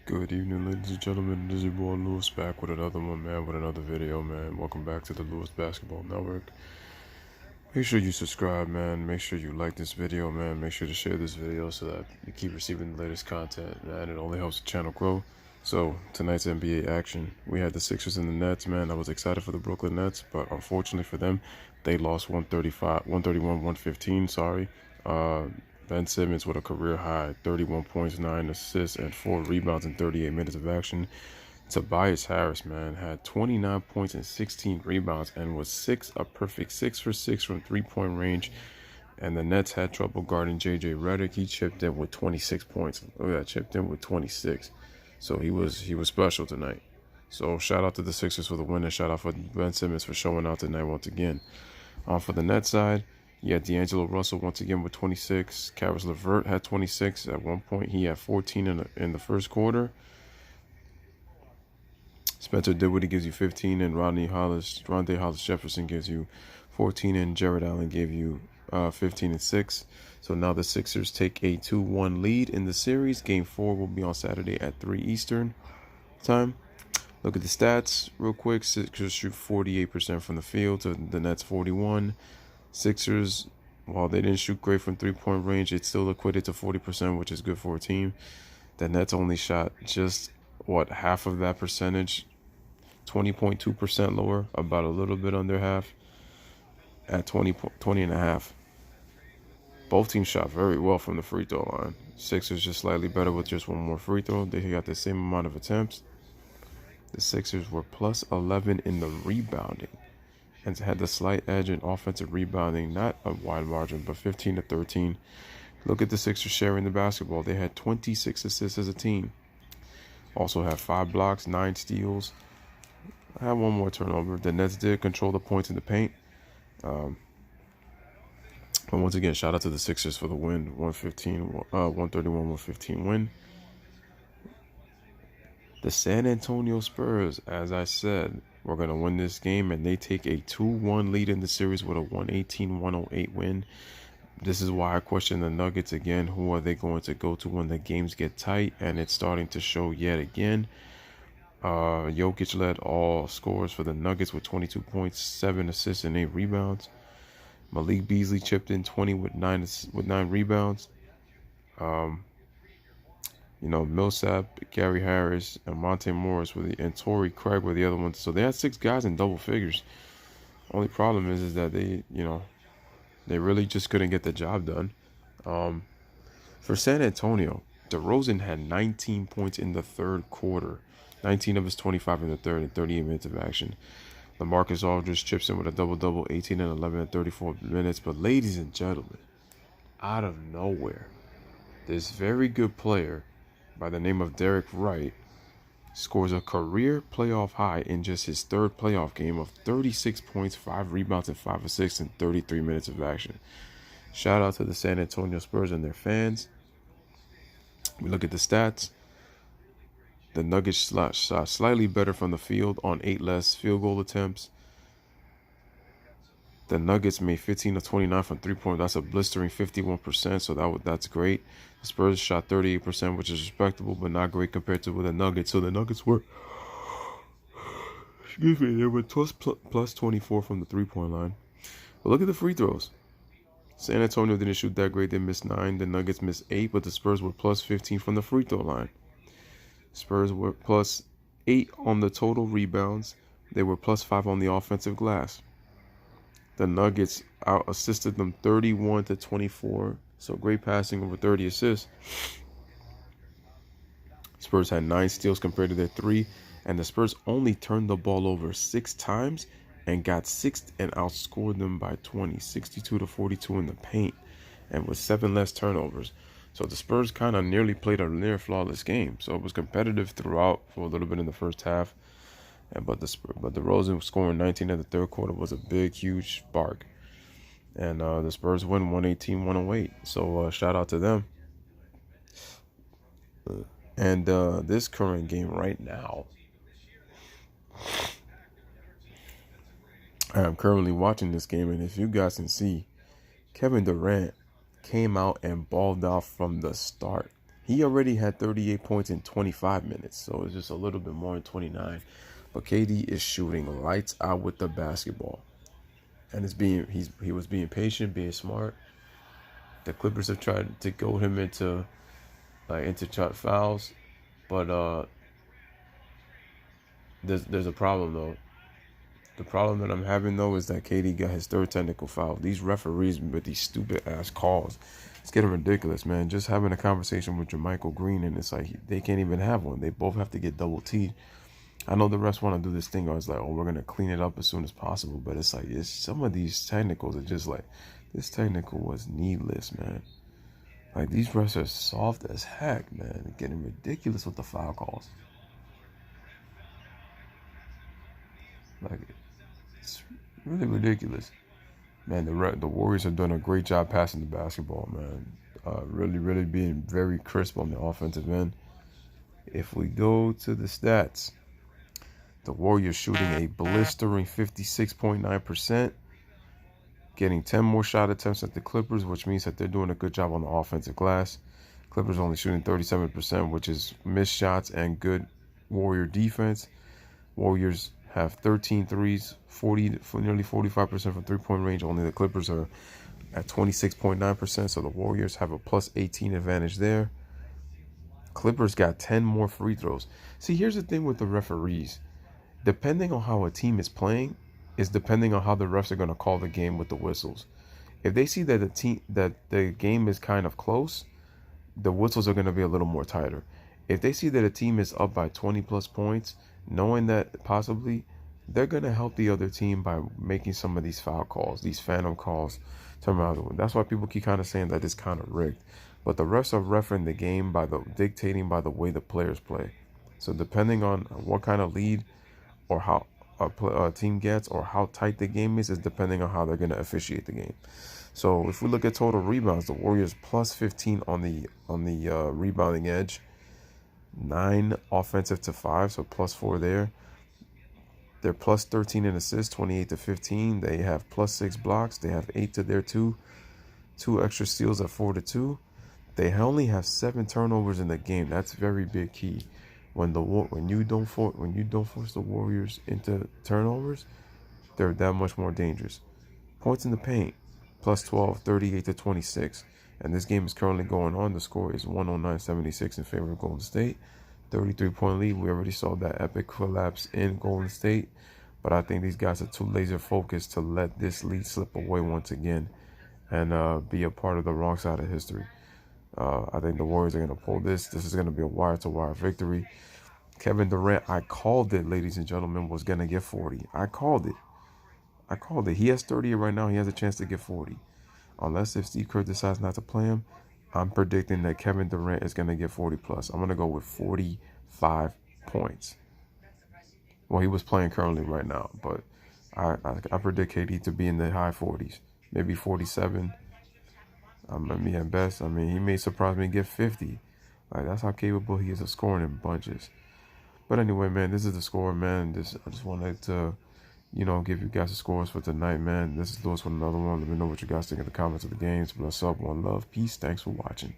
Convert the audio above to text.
Good evening, ladies and gentlemen. This is your boy Lewis back with another one, man, with another video, man. Welcome back to the Lewis Basketball Network. Make sure you subscribe, man. Make sure you like this video, man. Make sure to share this video so that you keep receiving the latest content, man. It only helps the channel grow. So, tonight's NBA action. We had the Sixers and the Nets, man. I was excited for the Brooklyn Nets, but unfortunately for them, they lost 131-115, sorry. Ben Simmons with a career high, 31 points, 9 assists, and 4 rebounds in 38 minutes of action. Tobias Harris, man, had 29 points and 16 rebounds and was a perfect 6 for 6 from three-point range. And the Nets had trouble guarding J.J. Redick. He chipped in with 26 points. Look at that, chipped in with 26. So he was special tonight. So shout out to the Sixers for the win, and shout out for Ben Simmons for showing out tonight once again. For the Nets side, you had D'Angelo Russell once again with 26. Caris LeVert had 26 at one point. He had 14 in the first quarter. Spencer Dinwiddie gives you 15, and Rondae Hollis Jefferson gives you 14, and Jared Allen gave you 15 and 6. So now the Sixers take a 2-1 lead in the series. Game 4 will be on Saturday at 3 Eastern time. Look at the stats real quick. Sixers shoot 48% from the field to the Nets 41. Sixers, while they didn't shoot great from three-point range, it still equated to 40%, which is good for a team. The Nets only shot just, half of that percentage, 20.2% lower, about a little bit under half, at 20 and a half. Both teams shot very well from the free throw line. Sixers just slightly better with just one more free throw. They got the same amount of attempts. The Sixers were plus 11 in the rebounding and had the slight edge in offensive rebounding, not a wide margin, but 15 to 13. Look at the Sixers sharing the basketball. They had 26 assists as a team. Also had 5 blocks, 9 steals. I had one more turnover. The Nets did control the points in the paint. But once again, shout out to the Sixers for the win, 131-115 win. The San Antonio Spurs, as I said, we're going to win this game, and they take a 2-1 lead in the series with a 118-108 win. This is why I question the Nuggets again. Who are they going to go to when the games get tight? And it's starting to show yet again. Jokic led all scorers for the Nuggets with 22 points, 7 assists, and 8 rebounds. Malik Beasley chipped in 20 with 9 rebounds. Millsap, Gary Harris, and Monte Morris and Torrey Craig were the other ones. So they had 6 guys in double figures. Only problem is that they really just couldn't get the job done. For San Antonio, DeRozan had 19 points in the third quarter. 19 of his 25 in the third and 38 minutes of action. LaMarcus Aldridge chips in with a double-double, 18 and 11 in 34 minutes. But ladies and gentlemen, out of nowhere, this very good player by the name of Derek Wright scores a career playoff high in just his third playoff game of 36 points, 5 rebounds, and 5 assists in 33 minutes of action. Shout out to the San Antonio Spurs and their fans. We look at the stats. The Nuggets shot slightly better from the field on 8 less field goal attempts. The Nuggets made 15 of 29 from three-point. That's a blistering 51%, so that's great. The Spurs shot 38%, which is respectable, but not great compared to the Nuggets. So the Nuggets were, they were plus 24 from the three-point line. But look at the free throws. San Antonio didn't shoot that great. They missed 9. The Nuggets missed 8, but the Spurs were plus 15 from the free throw line. Spurs were plus 8 on the total rebounds. They were plus 5 on the offensive glass. The Nuggets out-assisted them 31 to 24. So great passing over 30 assists. Spurs had 9 steals compared to their 3. And the Spurs only turned the ball over 6 times and got 6 and outscored them by 20. 62 to 42 in the paint. And with 7 less turnovers. So the Spurs kind of nearly played a near flawless game. So it was competitive throughout for a little bit in the first half. But DeRozan scoring 19 in the third quarter was a big, huge spark. And the Spurs win 118-108. So shout out to them. And this current game right now, I am currently watching this game. And if you guys can see, Kevin Durant came out and balled out from the start. He already had 38 points in 25 minutes, so it's just a little bit more in 29. But KD is shooting lights out with the basketball, and he was being patient, being smart. The Clippers have tried to goad him into fouls, but there's a problem though. The problem that I'm having though is that KD got his third technical foul. These referees with these stupid ass calls, it's getting ridiculous, man. Just having a conversation with Jermichael Green, and it's like they can't even have one. They both have to get double T'd. I know the refs want to do this thing. I was like, oh, we're gonna clean it up as soon as possible, but it's like some of these technicals are just like, this technical was needless, man. Like these refs are soft as heck, man. They're getting ridiculous with the foul calls. Like it's really ridiculous. Man, the Warriors have done a great job passing the basketball, man. Really being very crisp on the offensive end. If we go to the stats, the Warriors shooting a blistering 56.9%, getting 10 more shot attempts at the Clippers, which means that they're doing a good job on the offensive glass. Clippers only shooting 37%, which is missed shots and good Warrior defense. Warriors have 13 threes, nearly 45% from three-point range. Only the Clippers are at 26.9%, so the Warriors have a plus 18 advantage there. Clippers got 10 more free throws. See, here's the thing with the referees. Depending on how a team is playing, is depending on how the refs are going to call the game with the whistles. If they see that the game is kind of close, the whistles are going to be a little more tighter. If they see that a team is up by 20 plus points, knowing that possibly they're going to help the other team by making some of these foul calls, these phantom calls. That's why people keep kind of saying that it's kind of rigged. But the refs are refereeing the game dictating by the way the players play. So depending on what kind of lead or how a team gets or how tight the game is depending on how they're going to officiate the game. So if we look at total rebounds, the Warriors plus 15 on the rebounding edge, 9 offensive to 5, so plus 4 there. They're plus 13 in assists, 28 to 15. They have plus 6 blocks. They have 8 to their 2 extra steals at 4 to 2. They only have 7 turnovers in the game. That's very big key. When you don't force the Warriors into turnovers, they're that much more dangerous. Points in the paint, plus 12, 38 to 26. And this game is currently going on. The score is 109-76 in favor of Golden State. 33-point lead. We already saw that epic collapse in Golden State. But I think these guys are too laser focused to let this lead slip away once again and be a part of the wrong side of history. I think the Warriors are going to pull this. This is going to be a wire-to-wire victory. Kevin Durant, I called it, ladies and gentlemen, was going to get 40. I called it. He has 30 right now. He has a chance to get 40. Unless if Steve Kerr decides not to play him, I'm predicting that Kevin Durant is going to get 40 plus. I'm going to go with 45 points. Well, he was playing currently right now, but I predict KD to be in the high 40s, maybe 47. Me at best. I mean, he may surprise me and get 50. Like, that's how capable he is of scoring in bunches. But anyway, man, this is the score, man. I just wanted to, give you guys the scores for tonight, man. This is Lewis with another one. Let me know what you guys think in the comments of the games. Bless up, one love, peace. Thanks for watching.